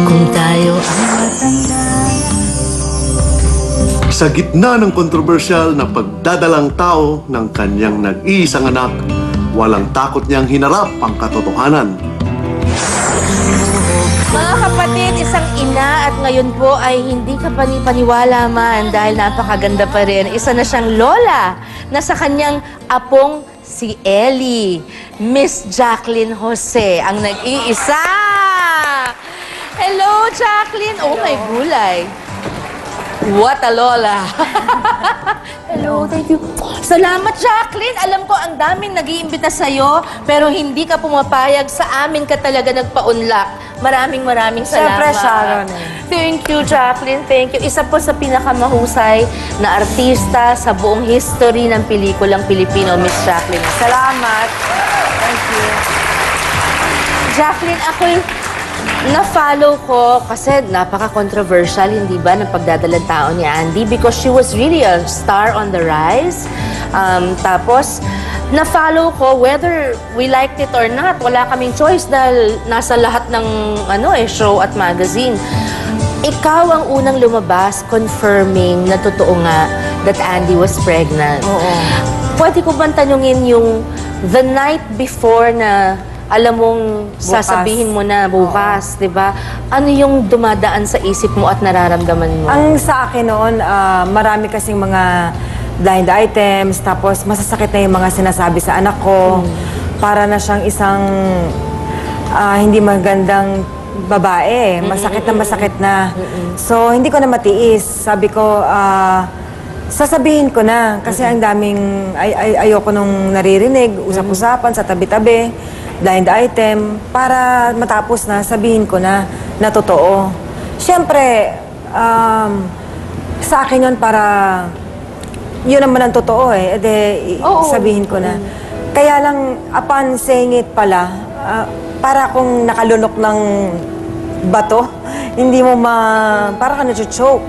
Kung tayo ang matanda. Sa gitna ng kontrobersyal na pagdadalang tao ng kanyang nag-iisang anak, walang takot niyang hinarap ang katotohanan. Mga kapatid, isang ina at ngayon po ay hindi ka paniwala man dahil napakaganda pa rin. Isa na siyang lola na sa kanyang apong si Ellie. Miss Jacqueline Jose ang nag-iisa. Hello, Jacqueline. Oh, my gulay. What a lola. Hello, thank you. Salamat, Jacqueline. Alam ko ang daming nag-iimbita sa'yo, pero hindi ka pumapayag. Sa amin ka talaga nagpa-unlock. Maraming salamat. Siyempre, Sharon. Thank you, Jacqueline. Thank you. Isa po sa pinakamahusay na artista sa buong history ng pelikulang Pilipino, Miss Jacqueline. Salamat. Thank you. Jacqueline, ako'y na-follow ko kasi napaka-controversial, hindi ba, ng pagdadalang tao ni Andy because she was really a star on the rise. Tapos, na-follow ko whether we liked it or not. Wala kaming choice dahil nasa lahat ng show at magazine. Ikaw ang unang lumabas confirming na totoo nga that Andy was pregnant. Oo. Pwede ko bang tanungin yung the night before na alam mong sasabihin mo na bukas, di ba? Ano yung dumadaan sa isip mo at nararamdaman mo? Ang sa akin noon, marami kasing mga blind items, tapos masasakit na yung mga sinasabi sa anak ko. Para na siyang isang hindi magandang babae. Masakit na. So, hindi ko na matiis. Sabi ko, sasabihin ko na. Kasi ang daming, ayoko nung naririnig, usap-usapan sa tabi-tabi, blind item, para matapos na, sabihin ko na totoo. Siyempre, sa akin yun para, yun naman ang totoo eh. Sabihin ko na. Kaya lang, upon saying it pala, para akong nakalunok ng bato, hindi mo para ka na-choke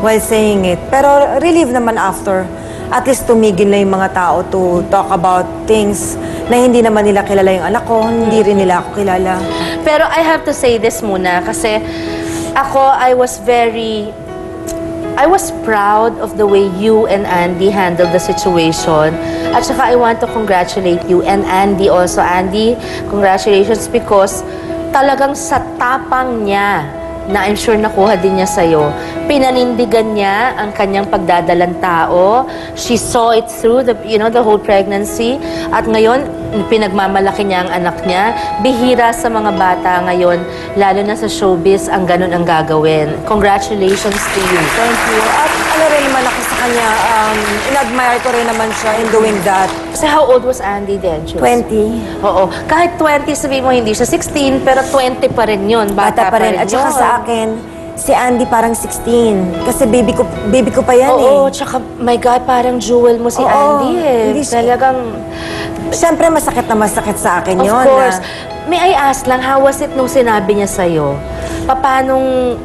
while saying it. Pero relieve naman after. At least tumigil na yung mga tao to talk about things na hindi naman nila kilala yung anak ko, hindi rin nila ako kilala. Pero I have to say this muna kasi ako, I was proud of the way you and Andy handled the situation. At saka I want to congratulate you and Andy also. Andy, congratulations because talagang sa tapang niya na I'm sure nakuha din niya sa'yo. Pinanindigan niya ang kanyang pagdadalang tao. She saw it through the whole pregnancy. At ngayon, pinagmamalaki niya ang anak niya. Bihira sa mga bata ngayon, lalo na sa showbiz, ang ganun ang gagawin. Congratulations to you. Thank you. At ano rin naman ako sa kanya, in-admire ko rin naman siya in doing that. So how old was Andy then? 20. Oo. Kahit 20, sabihin mo hindi siya 16, pero 20 pa rin yun. Bata pa rin At saka yun. sa akin, si Andy parang 16. Kasi baby ko pa yan Oo, eh. tsaka my God, parang jewel mo si Oo, Andy eh. hindi siya- Talagang, Siyempre masakit sa akin of yun. course. May I ask lang, how was it nung sinabi niya sa'yo?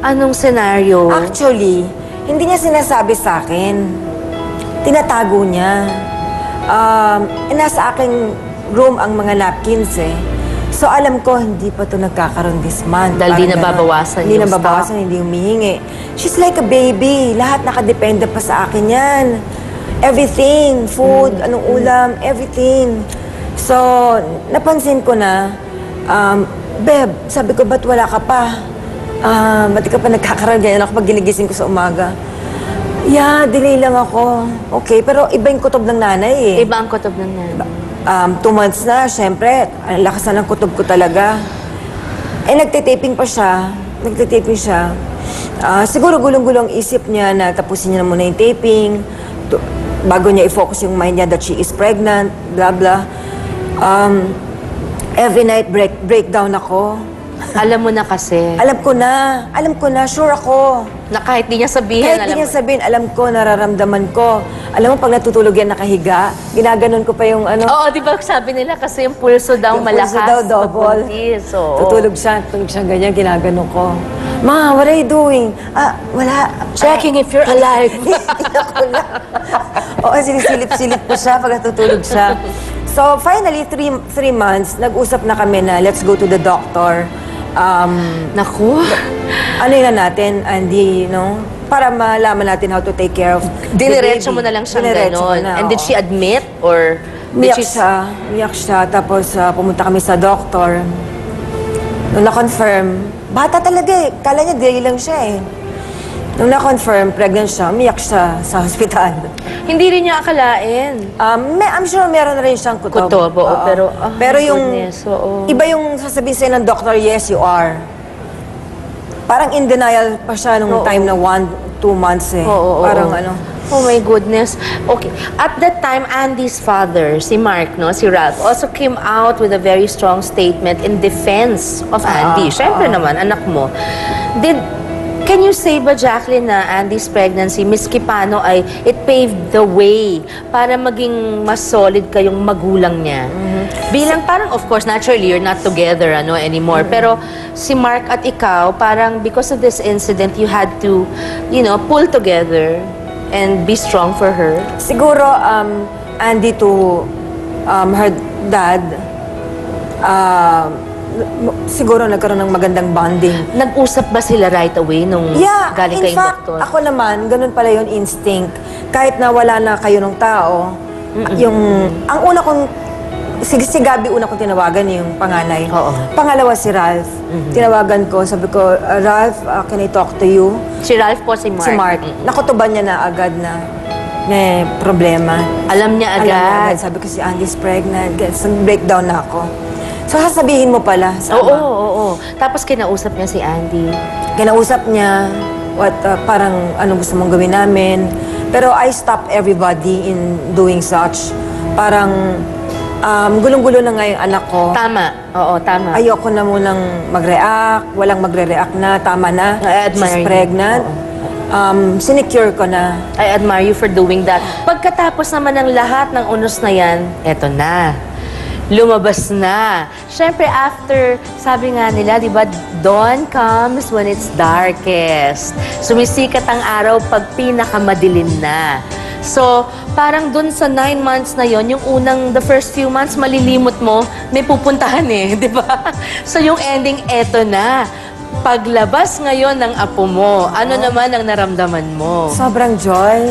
Anong senaryo? Actually, hindi niya sinasabi sa akin. Tinatago niya. Nasa aking room ang mga napkins eh. So alam ko, hindi pa ito nagkakaroon this month. Dahil di Parang nababawasan Hindi yung nababawasan, hindi humihingi. She's like a baby. Lahat nakadepende pa sa akin yan. Everything. Food, anong ulam, everything. So, napansin ko na, Beb, sabi ko, ba't wala ka pa? Ba't di ka pa nagkakaroon? Ganyan ako pag ginigising ko sa umaga. Yeah, delay lang ako. Okay, pero iba yung kutob ng nanay eh. Iba ang kutob ng nanay. 2 months na, syempre, ang lakas na ng kutob ko talaga. Nagtitaping pa siya. Siguro gulong-gulong isip niya na tapusin niya na muna yung taping. Bago niya i-focus yung mind niya that she is pregnant, blah, blah. Every night, breakdown ako. Alam mo na kasi. Alam ko na, sure ako. Na kahit di niya sabihin, Kahit di niya sabihin, alam ko, nararamdaman ko. Alam mo, pag natutulog yan nakahiga, ginaganon ko pa yung ano. Oo, di ba sabi nila kasi yung pulso daw Yung malakas. pulso daw, double. Pagpuntis, oo. Tutulog siya ganyan, ginaganon ko. Ma, what are you doing? Wala. Checking if you're alive. Iyak ko lang. Oo, sinisilip-silip ko siya pag natutulog siya. So, finally, 3 months, nag-usap na kami na let's go to the doctor. Naku. Ano yun na natin, Andy, para malaman natin how to take care of the Diniretso baby. mo na lang siyang Diniretso ko ganon. na, And did oo. she admit or did Umiyak siya. Tapos pumunta kami sa doctor. Nung na-confirm, bata talaga eh. Kala niya day lang siya eh. Nung na-confirm, pregnant siya, umiyak siya sa hospital. Hindi rin niya akalain. I'm sure meron na rin siyang kutob. Kutob, oo, Oo. pero, pero my yung, goodness, oo. iba yung sasabihin sa'yo ng doctor, yes, you are. Parang in denial pa siya nung Oo. time na 1-2 months eh. Oo, oo, Parang oo. Oh my goodness. Okay. At that time, Andy's father, si Mark, si Ralph, also came out with a very strong statement in defense of Andy. Siyempre naman, anak mo. Can you say ba, Jacqueline, na Andy's pregnancy, miski paano ay it paved the way para maging mas solid kayong magulang niya? Bilang parang, of course, naturally, you're not together anymore. Pero si Mark at ikaw, parang because of this incident, you had to, pull together and be strong for her. Siguro, Andy to her dad, siguro nagkaroon ng magandang bonding. Nag-usap ba sila right away nung galing in kayong fact, doktor? ako naman, ganun pala yung instinct. Kahit na wala na kayo ng tao, ang una kong, si Gabi una kong tinawagan yung panganay. Oo. Pangalawa si Ralph. Tinawagan ko, sabi ko, Ralph, can I talk to you? Si Ralph po, si Mark. Si Mark. Nakutuban niya na agad na may problema. Alam niya Alam niya agad. agad. Sabi ko, si Andy's pregnant. Breakdown na ako. So, sasabihin mo pala sa Oo, ama. oo. Tapos kinausap niya si Andy. Kinausap niya, parang anong gusto mong gawin namin. Pero I stop everybody in doing such. Parang gulong-gulo na nga yung anak ko. Tama. Oo, tama. Ayoko na munang mag-react. Walang magre-react na. Tama na. I admire She's you. pregnant. Sinecure ko na. I admire you for doing that. Pagkatapos naman ng lahat ng unos na yan, eto na. Lumabas na. Siyempre, after, sabi nga nila, di ba, dawn comes when it's darkest. Sumisikat ang araw pag pinakamadilim na. So, parang dun sa 9 months na yon, yung the first few months, malilimot mo, may pupuntahan eh, di ba? So, yung ending, eto na. Paglabas ngayon ng apo mo, ano naman ang naramdaman mo? Sobrang joy.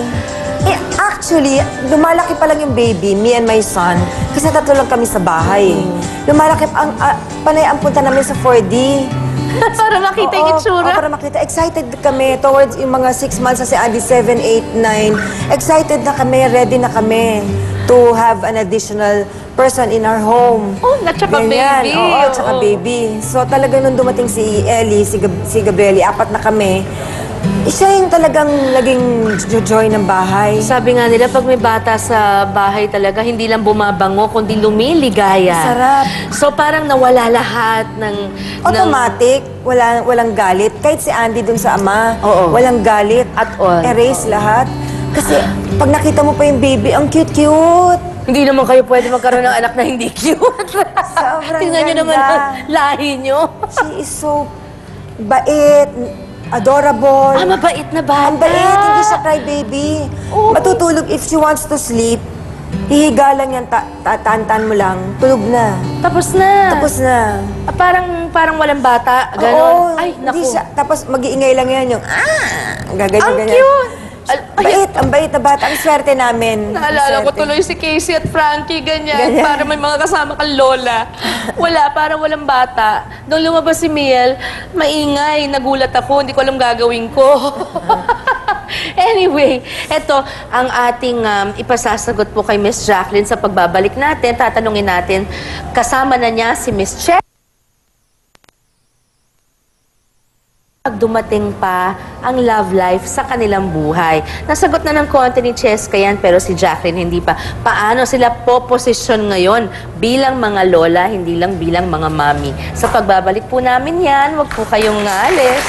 Actually, lumalaki pa lang yung baby, me and my son, kasi tatlo lang kami sa bahay. Lumalaki, panay ang punta namin sa 4D. Para makita yung itsura. Para makita. Excited kami towards yung mga 6 months, kasi Andy 7, 8, 9. Excited na kami, ready na kami to have an additional person in our home. Oh, at saka Ganyan. baby. Oo, at saka Oo. baby. So talaga nung dumating si Ellie, si Gabrieli, 4 na kami. Siya yung talagang naging joy ng bahay. Sabi nga nila, pag may bata sa bahay talaga, hindi lang bumabango, kundi lumiligaya. Sarap. So parang nawala lahat ng... Automatic, walang galit. Kahit si Andy dun sa ama, Oo. walang galit. At all. Erase lahat. Kasi pag nakita mo pa yung baby, ang cute-cute. Hindi naman kayo pwede magkaroon ng anak na hindi cute. Sobrang Tingnan nyo naman ganda. ang lahi nyo. She is so bait, adorable. Mabait na bata. Ang bait, hindi siya crybaby. Oo. Matutulog if she wants to sleep. Hihiga lang yan, tatantan mo lang, tulog na. Tapos na. Tapos na. Parang walang bata. Ganon. Oo, Ay, hindi naku. siya. Tapos mag-iingay lang yan yung, gaganyan, Ang ganyan. cute. Ang bait na bata. Ang swerte namin. Naalala Ang ko swerte. tuloy si Casey at Frankie, ganyan. Ganyan. Para may mga kasama kang lola. Wala, parang walang bata. Nung lumabas si Miel, maingay, nagulat ako, hindi ko alam gagawin ko. Anyway, eto ang ating ipasasagot po kay Miss Jacqueline sa pagbabalik natin. Tatanungin natin, kasama na niya si Miss Che. Pag dumating pa ang love life sa kanilang buhay. Nasagot na ng konti ni Cheska yan, pero si Jacqueline hindi pa. Paano sila po-posisyon ngayon bilang mga lola, hindi lang bilang mga mami? Sa pagbabalik po namin yan, wag po kayong alis.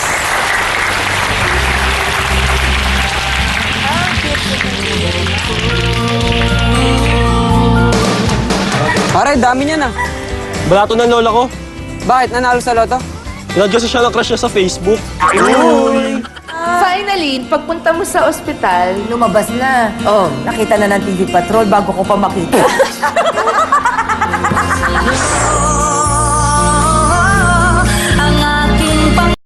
Pare, dami niya na. Balato ng lola ko. Bakit? Nanalo sa loto? Tinad kasi siya ng crush niya sa Facebook. Finally, pagpunta mo sa ospital, Lumabas na. oh, Nakita na ng TV Patrol bago ko pa makita. Diyos.